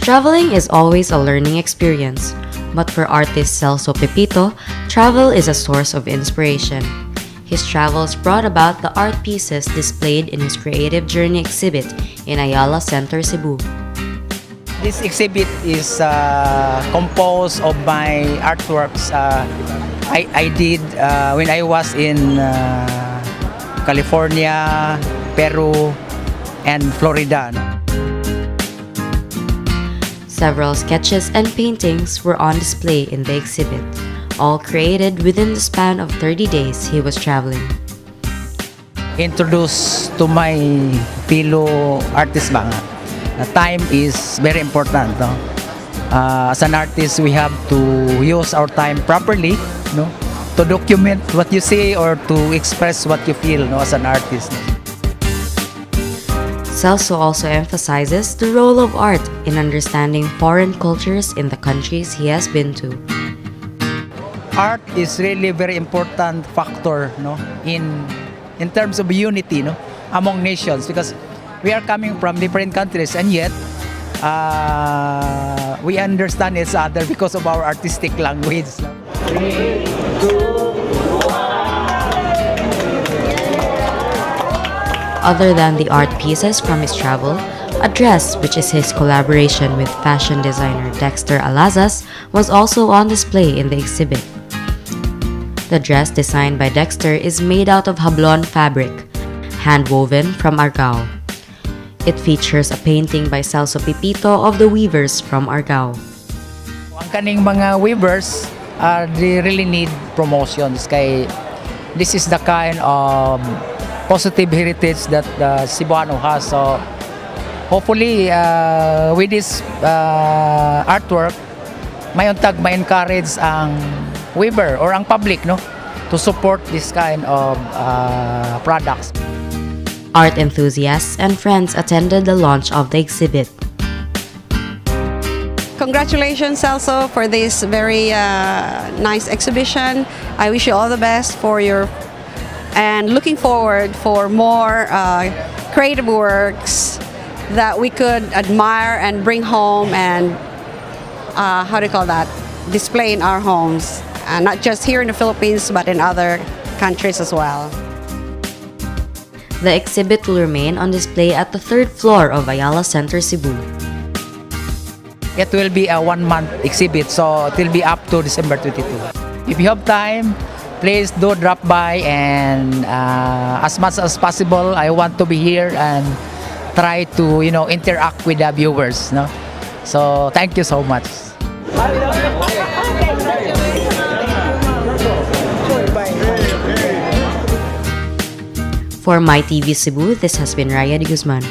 Traveling is always a learning experience, but for artist Celso Pepito, travel is a source of inspiration. His travels brought about the art pieces displayed in his Creative Journey exhibit in Ayala Center Cebu. This exhibit is composed of my artworks I did when I was in California, Peru, and Florida. Several sketches and paintings were on display in the exhibit, all created within the span of 30 days he was traveling. Introduce to my fellow artists mga. Time is very important. No? As an artist, we have to use our time properly, no? To document what you say or to express what you feel, no? As an artist. Celso also emphasizes the role of art in understanding foreign cultures in the countries he has been to. Art is really a very important factor, no, in terms of unity, no, among nations, because we are coming from different countries and yet we understand each other because of our artistic language. No? 3, 2, Other than the art pieces from his travel, a dress, which is his collaboration with fashion designer Dexter Alazas, was also on display in the exhibit. The dress designed by Dexter is made out of hablon fabric, hand-woven from Argao. It features a painting by Celso Pepito of the weavers from Argao. Ang kaning mga weavers, they really need promotions kay this is the kind of positive heritage that Cebuano has. So hopefully with this artwork, may encourage ang weaver or ang public, no, to support this kind of products. Art enthusiasts and friends attended the launch of the exhibit. Congratulations, Celso, for this very nice exhibition. I wish you all the best for your and looking forward for more creative works that we could admire and bring home and display in our homes, not just here in the Philippines but in other countries as well. The exhibit will remain on display at the 3rd floor of Ayala Center Cebu. It will be a 1-month exhibit, so it will be up to December 22. If you have time, please do drop by, and as much as possible, I want to be here and try to, interact with the viewers, no? So thank you so much. For MyTV Cebu, this has been Raya de Guzman.